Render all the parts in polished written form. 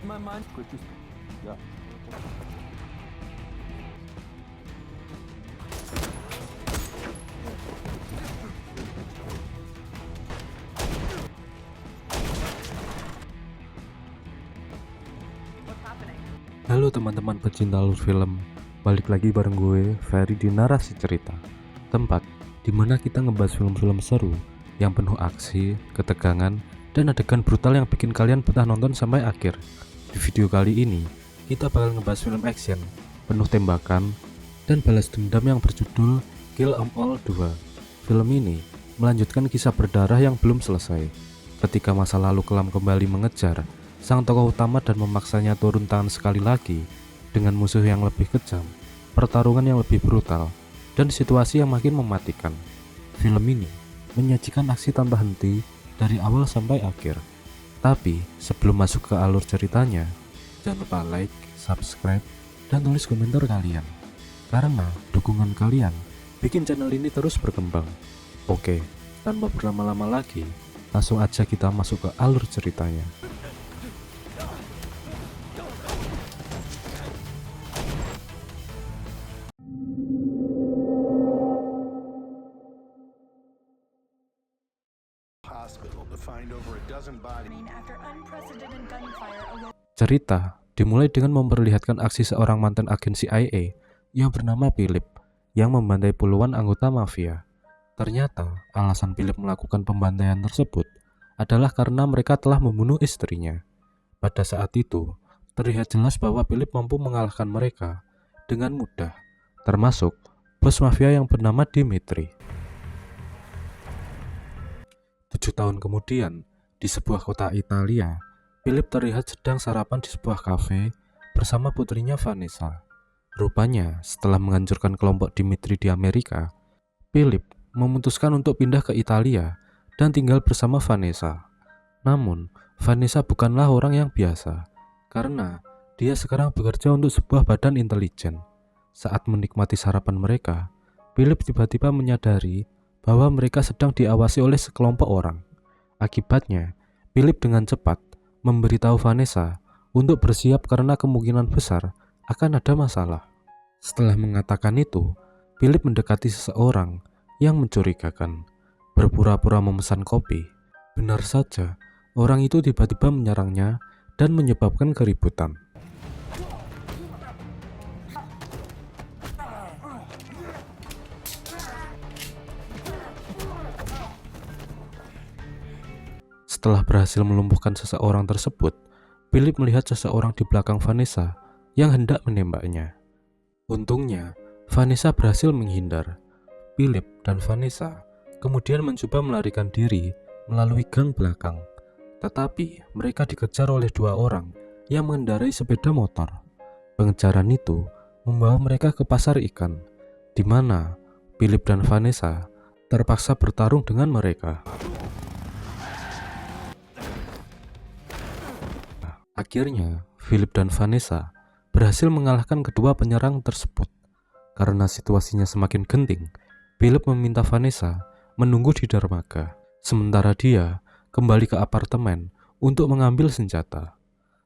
get my mind quickest. Yeah. Halo teman-teman pecinta alur film, balik lagi bareng gue, Ferry di Narasi Cerita, tempat dimana kita ngebahas film-film seru yang penuh aksi, ketegangan, dan adegan brutal yang bikin kalian betah nonton sampai akhir. Di video kali ini, kita bakal ngebahas film action, penuh tembakan, dan balas dendam yang berjudul Kill 'Em All 2. Film ini melanjutkan kisah berdarah yang belum selesai, ketika masa lalu kelam kembali mengejar sang tokoh utama dan memaksanya turun tangan sekali lagi dengan musuh yang lebih kejam, pertarungan yang lebih brutal, dan situasi yang makin mematikan. Film ini menyajikan aksi tanpa henti dari awal sampai akhir. Tapi sebelum masuk ke alur ceritanya, jangan lupa like, subscribe, dan tulis komentar kalian, karena dukungan kalian bikin channel ini terus berkembang. Oke, tanpa berlama-lama lagi, langsung aja kita masuk ke alur ceritanya. Cerita dimulai dengan memperlihatkan aksi seorang mantan agen CIA yang bernama Philip yang membantai puluhan anggota mafia. Ternyata alasan Philip melakukan pembantaian tersebut adalah karena mereka telah membunuh istrinya. Pada saat itu, terlihat jelas bahwa Philip mampu mengalahkan mereka dengan mudah, termasuk bos mafia yang bernama Dimitri. 7 tahun kemudian, di sebuah kota Italia, Philip terlihat sedang sarapan di sebuah kafe bersama putrinya Vanessa. Rupanya, setelah menghancurkan kelompok Dimitri di Amerika, Philip memutuskan untuk pindah ke Italia dan tinggal bersama Vanessa. Namun, Vanessa bukanlah orang yang biasa, karena dia sekarang bekerja untuk sebuah badan intelijen. Saat menikmati sarapan mereka, Philip tiba-tiba menyadari bahwa mereka sedang diawasi oleh sekelompok orang. Akibatnya, Philip dengan cepat memberitahu Vanessa untuk bersiap karena kemungkinan besar akan ada masalah. Setelah mengatakan itu, Philip mendekati seseorang yang mencurigakan, berpura-pura memesan kopi. Benar saja, orang itu tiba-tiba menyerangnya dan menyebabkan keributan. Setelah berhasil melumpuhkan seseorang tersebut, Philip melihat seseorang di belakang Vanessa yang hendak menembaknya. Untungnya, Vanessa berhasil menghindar. Philip dan Vanessa kemudian mencoba melarikan diri melalui gang belakang. Tetapi mereka dikejar oleh 2 orang yang mengendarai sepeda motor. Pengejaran itu membawa mereka ke pasar ikan, di mana Philip dan Vanessa terpaksa bertarung dengan mereka. Akhirnya, Philip dan Vanessa berhasil mengalahkan kedua penyerang tersebut. Karena situasinya semakin genting, Philip meminta Vanessa menunggu di dermaga, sementara dia kembali ke apartemen untuk mengambil senjata.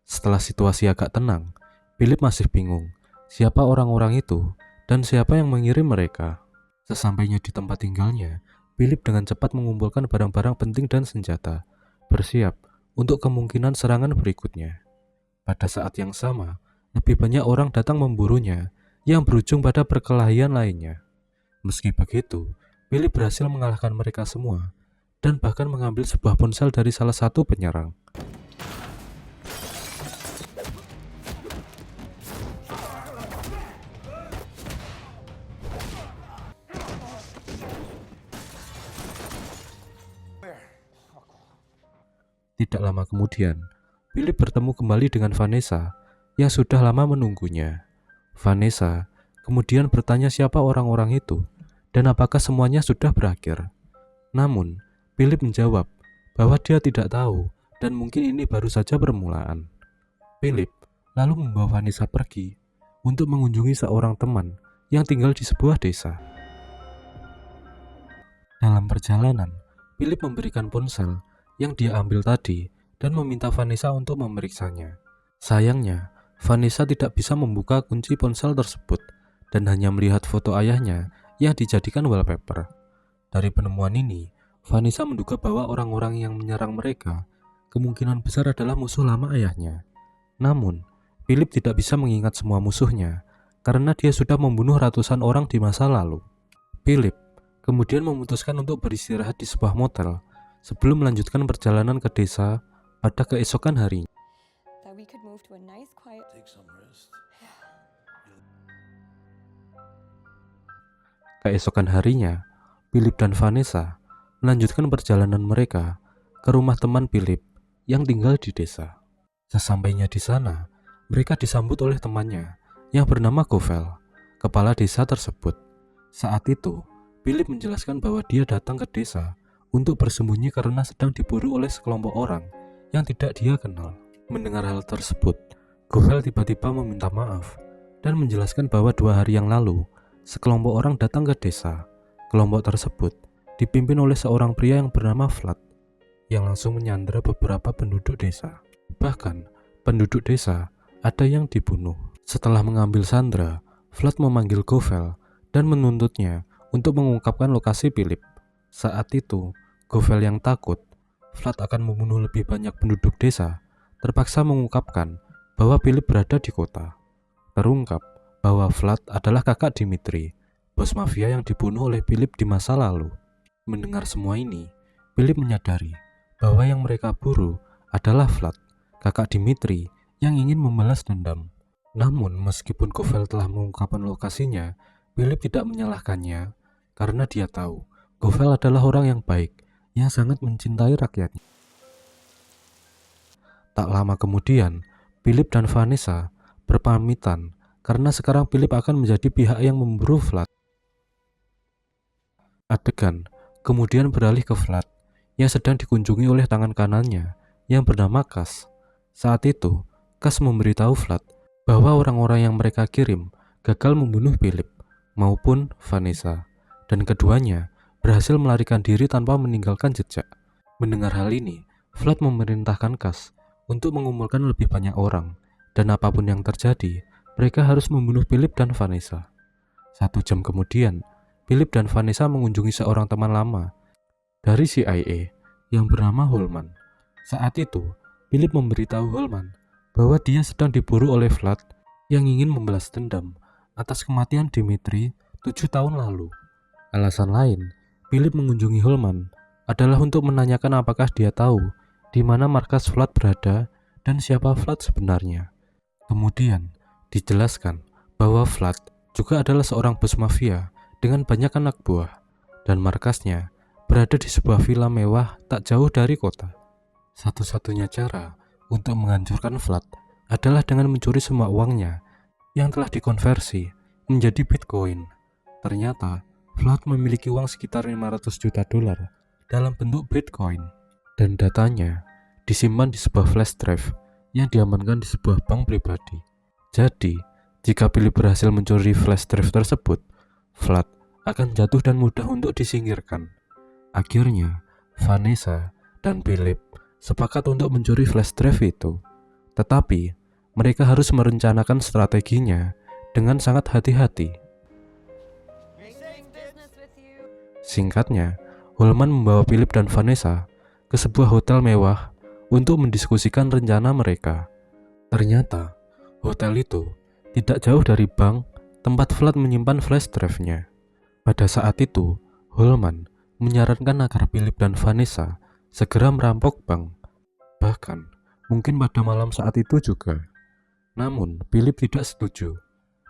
Setelah situasi agak tenang, Philip masih bingung siapa orang-orang itu dan siapa yang mengirim mereka. Sesampainya di tempat tinggalnya, Philip dengan cepat mengumpulkan barang-barang penting dan senjata, bersiap untuk kemungkinan serangan berikutnya. Pada saat yang sama, lebih banyak orang datang memburunya yang berujung pada perkelahian lainnya. Meski begitu, Philip berhasil mengalahkan mereka semua dan bahkan mengambil sebuah ponsel dari salah satu penyerang. Tidak lama kemudian, Philip bertemu kembali dengan Vanessa yang sudah lama menunggunya. Vanessa kemudian bertanya siapa orang-orang itu dan apakah semuanya sudah berakhir. Namun, Philip menjawab bahwa dia tidak tahu dan mungkin ini baru saja permulaan. Philip lalu membawa Vanessa pergi untuk mengunjungi seorang teman yang tinggal di sebuah desa. Dalam perjalanan, Philip memberikan ponsel yang dia ambil tadi dan meminta Vanessa untuk memeriksanya. Sayangnya, Vanessa tidak bisa membuka kunci ponsel tersebut dan hanya melihat foto ayahnya yang dijadikan wallpaper. Dari penemuan ini, Vanessa menduga bahwa orang-orang yang menyerang mereka kemungkinan besar adalah musuh lama ayahnya. Namun, Philip tidak bisa mengingat semua musuhnya karena dia sudah membunuh ratusan orang di masa lalu. Philip kemudian memutuskan untuk beristirahat di sebuah motel sebelum melanjutkan perjalanan ke desa pada keesokan harinya. Keesokan harinya, Philip dan Vanessa melanjutkan perjalanan mereka ke rumah teman Philip yang tinggal di desa. Sesampainya di sana, mereka disambut oleh temannya yang bernama Govel, kepala desa tersebut. Saat itu, Philip menjelaskan bahwa dia datang ke desa untuk bersembunyi karena sedang diburu oleh sekelompok orang yang tidak dia kenal. Mendengar hal tersebut, Govel tiba-tiba meminta maaf dan menjelaskan bahwa 2 hari yang lalu, sekelompok orang datang ke desa. Kelompok tersebut dipimpin oleh seorang pria yang bernama Vlad, yang langsung menyandera beberapa penduduk desa. Bahkan, penduduk desa ada yang dibunuh. Setelah mengambil sandera, Vlad memanggil Govel dan menuntutnya untuk mengungkapkan lokasi Philip. Saat itu, Govel yang takut Vlad akan membunuh lebih banyak penduduk desa, terpaksa mengungkapkan bahwa Philip berada di kota. Terungkap bahwa Vlad adalah kakak Dimitri, bos mafia yang dibunuh oleh Philip di masa lalu. Mendengar semua ini, Philip menyadari bahwa yang mereka buru adalah Vlad, kakak Dimitri yang ingin membalas dendam. Namun meskipun Govel telah mengungkapkan lokasinya, Philip tidak menyalahkannya karena dia tahu Govel adalah orang yang baik yang sangat mencintai rakyatnya. Tak lama kemudian, Philip dan Vanessa berpamitan karena sekarang Philip akan menjadi pihak yang memburu Vlad. Adegan kemudian beralih ke Vlad yang sedang dikunjungi oleh tangan kanannya yang bernama Kas. Saat itu, Kas memberitahu Vlad bahwa orang-orang yang mereka kirim gagal membunuh Philip maupun Vanessa, dan keduanya berhasil melarikan diri tanpa meninggalkan jejak. Mendengar hal ini, Vlad memerintahkan Kas untuk mengumpulkan lebih banyak orang, dan apapun yang terjadi, mereka harus membunuh Philip dan Vanessa. 1 jam kemudian, Philip dan Vanessa mengunjungi seorang teman lama dari CIA yang bernama Holman. Saat itu, Philip memberitahu Holman bahwa dia sedang diburu oleh Vlad yang ingin membalas dendam atas kematian Dimitri 7 tahun lalu. Alasan lain, Philip mengunjungi Holman adalah untuk menanyakan apakah dia tahu di mana markas Vlad berada dan siapa Vlad sebenarnya. Kemudian, dijelaskan bahwa Vlad juga adalah seorang bos mafia dengan banyak anak buah, dan markasnya berada di sebuah villa mewah tak jauh dari kota. Satu-satunya cara untuk menghancurkan Vlad adalah dengan mencuri semua uangnya yang telah dikonversi menjadi Bitcoin. Ternyata, Vlad memiliki uang sekitar 500 juta dolar dalam bentuk Bitcoin, dan datanya disimpan di sebuah flash drive yang diamankan di sebuah bank pribadi. Jadi, jika Philip berhasil mencuri flash drive tersebut, Vlad akan jatuh dan mudah untuk disingkirkan. Akhirnya, Vanessa dan Philip sepakat untuk mencuri flash drive itu. Tetapi, mereka harus merencanakan strateginya dengan sangat hati-hati. Singkatnya, Holman membawa Philip dan Vanessa ke sebuah hotel mewah untuk mendiskusikan rencana mereka. Ternyata, hotel itu tidak jauh dari bank tempat Vlad menyimpan flash drive-nya. Pada saat itu, Holman menyarankan agar Philip dan Vanessa segera merampok bank. Bahkan, mungkin pada malam saat itu juga. Namun, Philip tidak setuju,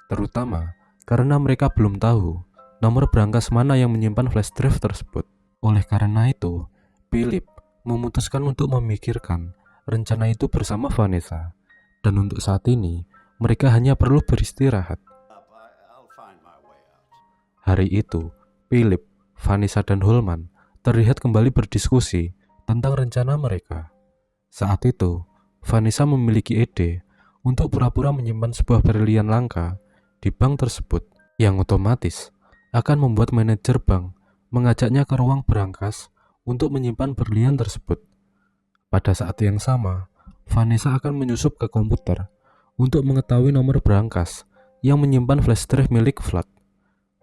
terutama karena mereka belum tahu nomor brankas mana yang menyimpan flash drive tersebut. Oleh karena itu, Philip memutuskan untuk memikirkan rencana itu bersama Vanessa, dan untuk saat ini, mereka hanya perlu beristirahat. Hari itu, Philip, Vanessa, dan Holman terlihat kembali berdiskusi tentang rencana mereka. Saat itu, Vanessa memiliki ide untuk pura-pura menyimpan sebuah berlian langka di bank tersebut, yang otomatis akan membuat manajer bank mengajaknya ke ruang berangkas untuk menyimpan berlian tersebut. Pada saat yang sama, Vanessa akan menyusup ke komputer untuk mengetahui nomor berangkas yang menyimpan flash drive milik Vlad.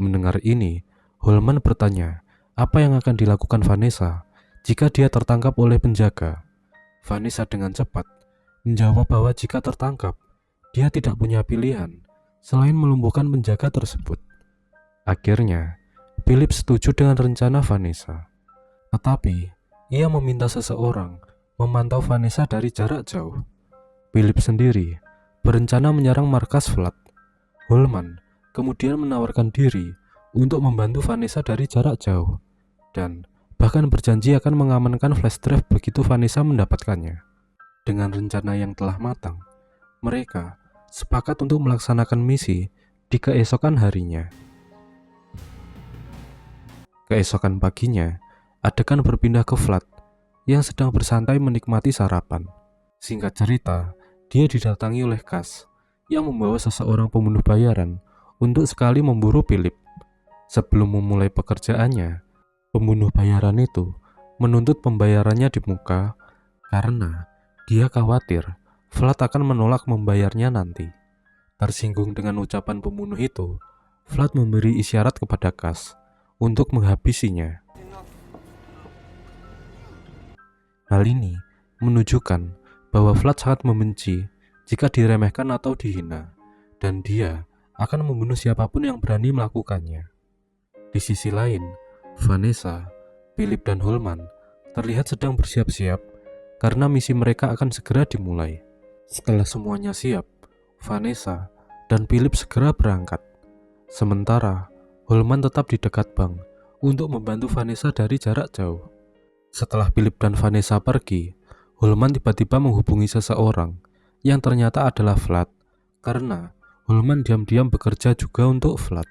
Mendengar ini, Holman bertanya apa yang akan dilakukan Vanessa jika dia tertangkap oleh penjaga. Vanessa dengan cepat menjawab bahwa jika tertangkap, dia tidak punya pilihan selain melumpuhkan penjaga tersebut. Akhirnya, Philip setuju dengan rencana Vanessa. Tetapi, ia meminta seseorang memantau Vanessa dari jarak jauh. Philip sendiri berencana menyerang markas Vlad. Holman kemudian menawarkan diri untuk membantu Vanessa dari jarak jauh dan bahkan berjanji akan mengamankan flash drive begitu Vanessa mendapatkannya. Dengan rencana yang telah matang, mereka sepakat untuk melaksanakan misi di keesokan harinya. Keesokan paginya, adegan berpindah ke Vlad yang sedang bersantai menikmati sarapan. Singkat cerita, dia didatangi oleh Kas yang membawa seseorang pembunuh bayaran untuk sekali memburu Philip. Sebelum memulai pekerjaannya, pembunuh bayaran itu menuntut pembayarannya di muka karena dia khawatir Vlad akan menolak membayarnya nanti. Tersinggung dengan ucapan pembunuh itu, Vlad memberi isyarat kepada Kas untuk menghabisinya. Hal ini menunjukkan bahwa Vlad sangat membenci jika diremehkan atau dihina, dan dia akan membunuh siapapun yang berani melakukannya. Di sisi lain, Vanessa, Philip, dan Holman terlihat sedang bersiap-siap karena misi mereka akan segera dimulai. Setelah semuanya siap, Vanessa dan Philip segera berangkat. Sementara Holman tetap di dekat bank untuk membantu Vanessa dari jarak jauh. Setelah Philip dan Vanessa pergi, Holman tiba-tiba menghubungi seseorang yang ternyata adalah Vlad karena Holman diam-diam bekerja juga untuk Vlad.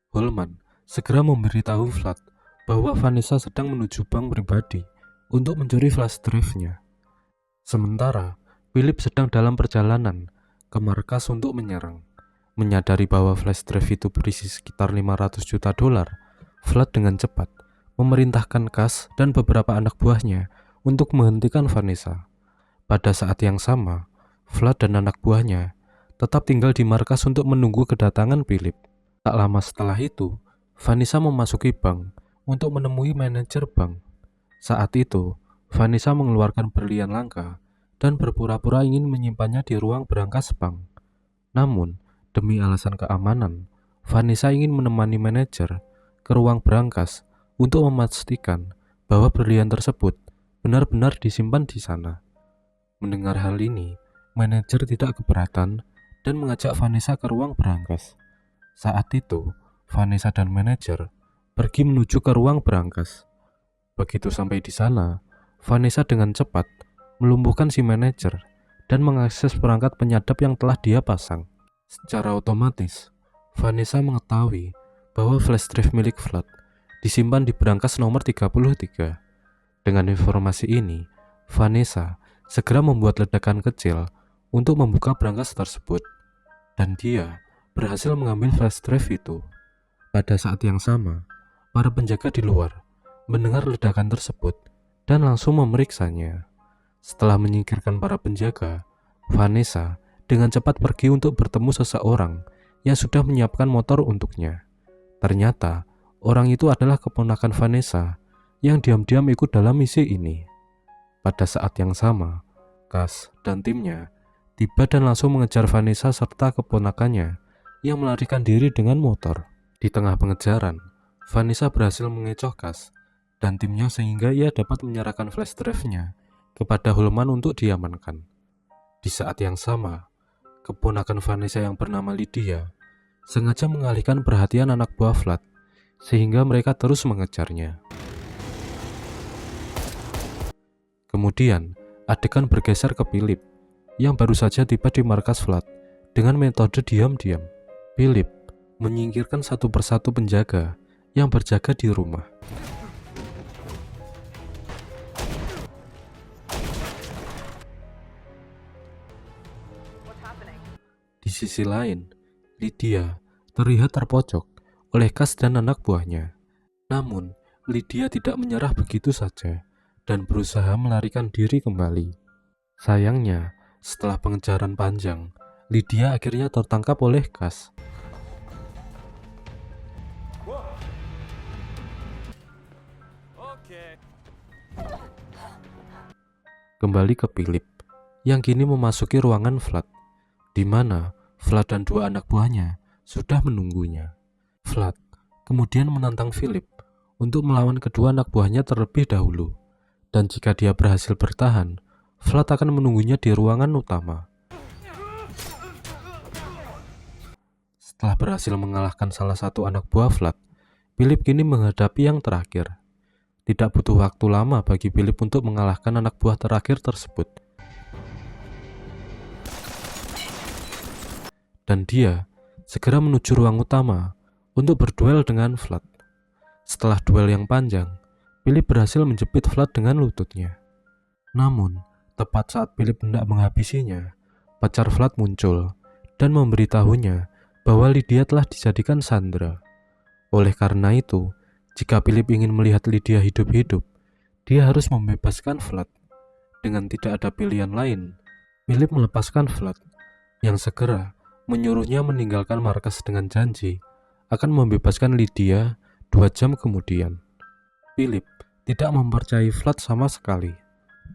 Holman segera memberitahu Vlad bahwa Vanessa sedang menuju bank pribadi untuk mencuri flash drive-nya. Sementara Philip sedang dalam perjalanan ke markas untuk menyerang. Menyadari bahwa flash drive itu berisi sekitar 500 juta dolar, Vlad dengan cepat memerintahkan Kas dan beberapa anak buahnya untuk menghentikan Vanessa. Pada saat yang sama, Vlad dan anak buahnya tetap tinggal di markas untuk menunggu kedatangan Philip. Tak lama setelah itu, Vanessa memasuki bank untuk menemui manajer bank. Saat itu, Vanessa mengeluarkan berlian langka dan berpura-pura ingin menyimpannya di ruang berangkas bank. Namun, demi alasan keamanan, Vanessa ingin menemani manajer ke ruang berangkas untuk memastikan bahwa berlian tersebut benar-benar disimpan di sana. Mendengar hal ini, manajer tidak keberatan dan mengajak Vanessa ke ruang berangkas. Saat itu, Vanessa dan manajer pergi menuju ke ruang berangkas. Begitu sampai di sana, Vanessa dengan cepat melumpuhkan si manajer dan mengakses perangkat penyadap yang telah dia pasang. Secara otomatis, Vanessa mengetahui bahwa flash drive milik Vlad disimpan di berangkas nomor 33. Dengan informasi ini, Vanessa segera membuat ledakan kecil untuk membuka berangkas tersebut, dan dia berhasil mengambil flash drive itu. Pada saat yang sama, para penjaga di luar mendengar ledakan tersebut dan langsung memeriksanya. Setelah menyingkirkan para penjaga, Vanessa dengan cepat pergi untuk bertemu seseorang yang sudah menyiapkan motor untuknya. Ternyata, orang itu adalah keponakan Vanessa yang diam-diam ikut dalam misi ini. Pada saat yang sama, Kas dan timnya tiba dan langsung mengejar Vanessa serta keponakannya yang melarikan diri dengan motor. Di tengah pengejaran, Vanessa berhasil mengecoh Kas dan timnya sehingga ia dapat menyerahkan flash drive-nya kepada Holman untuk diamankan. Di saat yang sama, keponakan Vanessa yang bernama Lydia sengaja mengalihkan perhatian anak buah Vlad sehingga mereka terus mengejarnya. Kemudian, adegan bergeser ke Philip yang baru saja tiba di markas Vlad dengan metode diam-diam. Philip menyingkirkan satu persatu penjaga yang berjaga di rumah. Di sisi lain, Lydia terlihat terpojok oleh Kas dan anak buahnya. Namun, Lydia tidak menyerah begitu saja dan berusaha melarikan diri kembali. Sayangnya, setelah pengejaran panjang, Lydia akhirnya tertangkap oleh Cass. Kembali ke Philip, yang kini memasuki ruangan Vlad, di mana Vlad dan dua anak buahnya sudah menunggunya. Vlad kemudian menantang Philip untuk melawan kedua anak buahnya terlebih dahulu, dan jika dia berhasil bertahan, Vlad akan menunggunya di ruangan utama. Setelah berhasil mengalahkan salah satu anak buah Vlad, Philip kini menghadapi yang terakhir. Tidak butuh waktu lama bagi Philip untuk mengalahkan anak buah terakhir tersebut. Dan dia segera menuju ruang utama untuk berduel dengan Vlad. Setelah duel yang panjang, Philip berhasil menjepit Vlad dengan lututnya. Namun, tepat saat Philip hendak menghabisinya, pacar Vlad muncul dan memberitahunya bahwa Lydia telah dijadikan sandera. Oleh karena itu, jika Philip ingin melihat Lydia hidup-hidup, dia harus membebaskan Vlad. Dengan tidak ada pilihan lain, Philip melepaskan Vlad, yang segera menyuruhnya meninggalkan markas dengan janji akan membebaskan Lydia 2 jam kemudian. Philip tidak mempercayai Vlad sama sekali,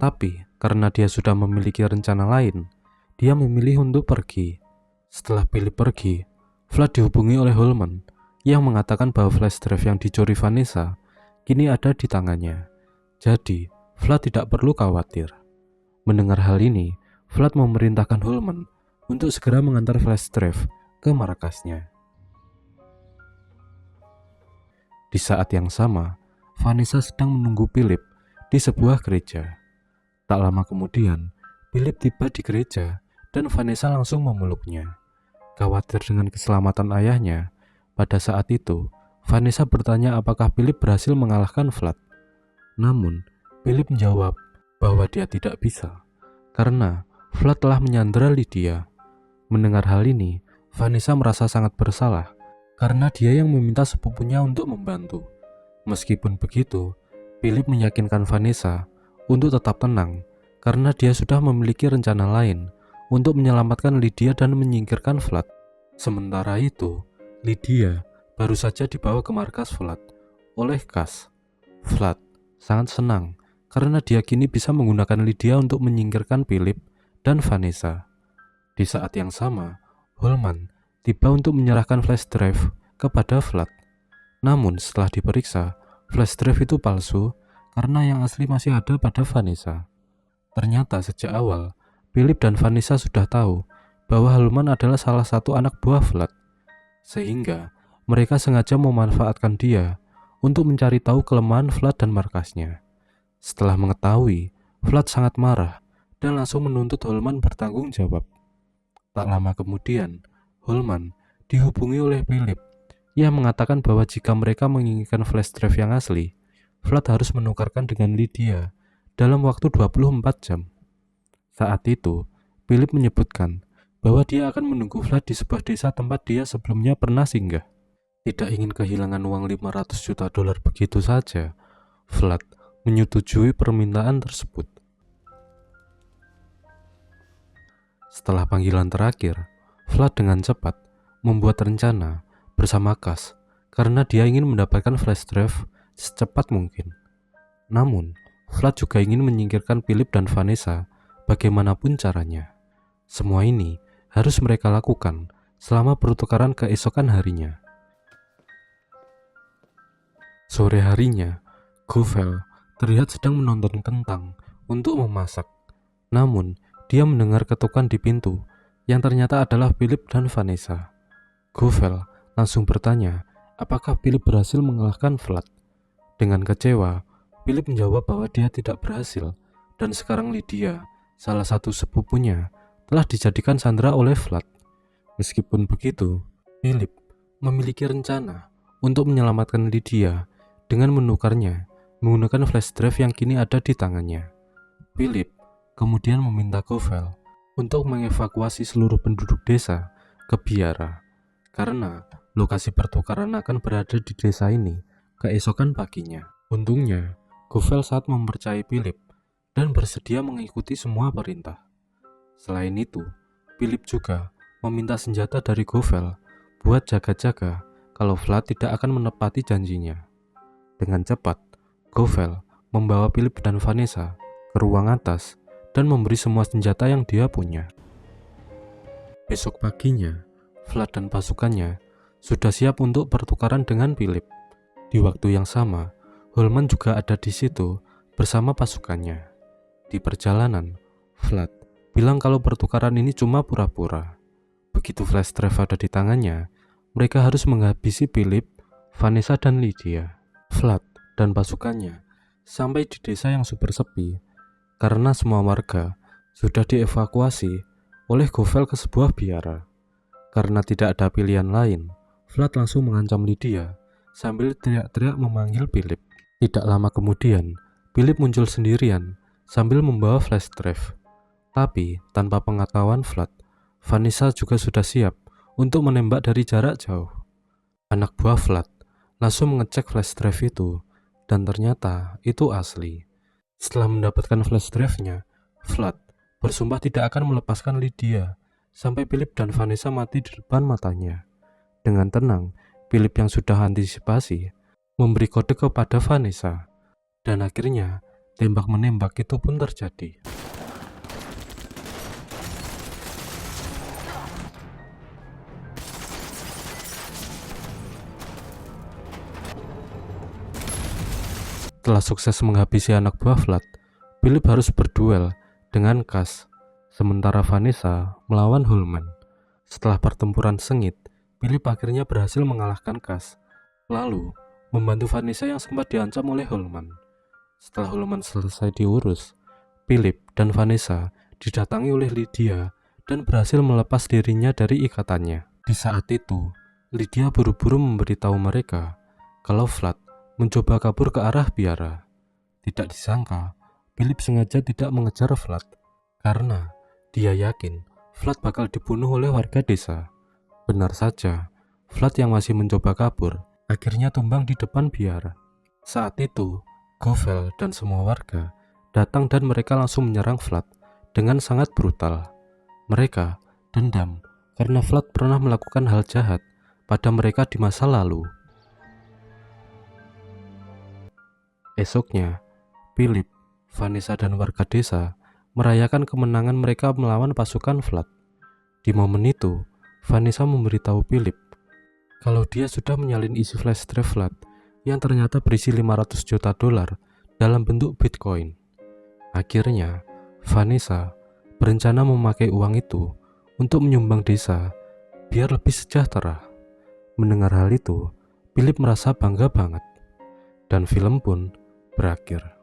tapi karena dia sudah memiliki rencana lain, dia memilih untuk pergi. Setelah Philip pergi, Vlad dihubungi oleh Holman yang mengatakan bahwa flash drive yang dicuri Vanessa kini ada di tangannya. Jadi, Vlad tidak perlu khawatir. Mendengar hal ini, Vlad memerintahkan Holman untuk segera mengantar flash drive ke markasnya. Di saat yang sama, Vanessa sedang menunggu Philip di sebuah gereja. Tak lama kemudian, Philip tiba di gereja dan Vanessa langsung memeluknya. Khawatir dengan keselamatan ayahnya, pada saat itu, Vanessa bertanya apakah Philip berhasil mengalahkan Vlad. Namun, Philip menjawab bahwa dia tidak bisa, karena Vlad telah menyandera Lydia. Mendengar hal ini, Vanessa merasa sangat bersalah, karena dia yang meminta sepupunya untuk membantu. Meskipun begitu, Philip meyakinkan Vanessa untuk tetap tenang, karena dia sudah memiliki rencana lain untuk menyelamatkan Lydia dan menyingkirkan Vlad. Sementara itu, Lydia baru saja dibawa ke markas Vlad oleh Cass. Vlad sangat senang karena dia kini bisa menggunakan Lydia untuk menyingkirkan Philip dan Vanessa. Di saat yang sama, Holman tiba untuk menyerahkan flash drive kepada Vlad. Namun setelah diperiksa, flash drive itu palsu karena yang asli masih ada pada Vanessa. Ternyata sejak awal, Philip dan Vanessa sudah tahu bahwa Holman adalah salah satu anak buah Vlad. Sehingga mereka sengaja memanfaatkan dia untuk mencari tahu kelemahan Vlad dan markasnya. Setelah mengetahui, Vlad sangat marah dan langsung menuntut Holman bertanggung jawab. Tak lama kemudian, Holman dihubungi oleh Philip yang mengatakan bahwa jika mereka menginginkan flash drive yang asli, Vlad harus menukarkan dengan Lydia dalam waktu 24 jam. Saat itu, Philip menyebutkan bahwa dia akan menunggu Vlad di sebuah desa tempat dia sebelumnya pernah singgah. Tidak ingin kehilangan uang 500 juta dolar begitu saja, Vlad menyetujui permintaan tersebut. Setelah panggilan terakhir, Vlad dengan cepat membuat rencana bersama Cass karena dia ingin mendapatkan flash drive secepat mungkin. Namun, Vlad juga ingin menyingkirkan Philip dan Vanessa bagaimanapun caranya. Semua ini harus mereka lakukan selama pertukaran keesokan harinya. Sore harinya, Govel terlihat sedang menonton kentang untuk memasak. Namun, dia mendengar ketukan di pintu yang ternyata adalah Philip dan Vanessa. Govel langsung bertanya apakah Philip berhasil mengalahkan Vlad. Dengan kecewa, Philip menjawab bahwa dia tidak berhasil dan sekarang Lydia, salah satu sepupunya, telah dijadikan sandera oleh Vlad. Meskipun begitu, Philip memiliki rencana untuk menyelamatkan Lydia dengan menukarnya menggunakan flash drive yang kini ada di tangannya. Philip kemudian meminta Govel untuk mengevakuasi seluruh penduduk desa ke biara, karena lokasi pertukaran akan berada di desa ini keesokan paginya. Untungnya, Govel saat mempercayai Philip dan bersedia mengikuti semua perintah. Selain itu, Philip juga meminta senjata dari Govel buat jaga-jaga kalau Vlad tidak akan menepati janjinya. Dengan cepat, Govel membawa Philip dan Vanessa ke ruang atas dan memberi semua senjata yang dia punya. Besok paginya, Vlad dan pasukannya sudah siap untuk pertukaran dengan Philip. Di waktu yang sama, Holman juga ada di situ bersama pasukannya. Di perjalanan, Vlad bilang kalau pertukaran ini cuma pura-pura. Begitu flash drive ada di tangannya, mereka harus menghabisi Philip, Vanessa, dan Lydia. Vlad dan pasukannya sampai di desa yang super sepi karena semua warga sudah dievakuasi oleh Govel ke sebuah biara. Karena tidak ada pilihan lain, Vlad langsung mengancam Lydia sambil teriak-teriak memanggil Philip. Tidak lama kemudian, Philip muncul sendirian sambil membawa flash drive. Tapi tanpa pengetahuan Vlad, Vanessa juga sudah siap untuk menembak dari jarak jauh. Anak buah Vlad langsung mengecek flash drive itu, dan ternyata itu asli. Setelah mendapatkan flash drive-nya, Vlad bersumpah tidak akan melepaskan Lydia sampai Philip dan Vanessa mati di depan matanya. Dengan tenang, Philip yang sudah antisipasi memberi kode kepada Vanessa, dan akhirnya tembak-menembak itu pun terjadi. Setelah sukses menghabisi anak buah Vlad, Philip harus berduel dengan Cass, sementara Vanessa melawan Holman. Setelah pertempuran sengit, Philip akhirnya berhasil mengalahkan Cass, lalu membantu Vanessa yang sempat diancam oleh Holman. Setelah Holman selesai diurus, Philip dan Vanessa didatangi oleh Lydia dan berhasil melepas dirinya dari ikatannya. Di saat itu, Lydia buru-buru memberitahu mereka kalau Vlad mencoba kabur ke arah biara. Tidak disangka, Philip sengaja tidak mengejar Vlad karena dia yakin Vlad bakal dibunuh oleh warga desa. Benar saja, Vlad yang masih mencoba kabur akhirnya tumbang di depan biara. Saat itu, Govel dan semua warga datang dan mereka langsung menyerang Vlad dengan sangat brutal. Mereka dendam karena Vlad pernah melakukan hal jahat pada mereka di masa lalu. Esoknya, Philip, Vanessa, dan warga desa merayakan kemenangan mereka melawan pasukan Vlad. Di momen itu, Vanessa memberitahu Philip kalau dia sudah menyalin isi flash drive Vlad yang ternyata berisi 500 juta dolar dalam bentuk Bitcoin. Akhirnya, Vanessa berencana memakai uang itu untuk menyumbang desa biar lebih sejahtera. Mendengar hal itu, Philip merasa bangga banget, dan film pun berakhir.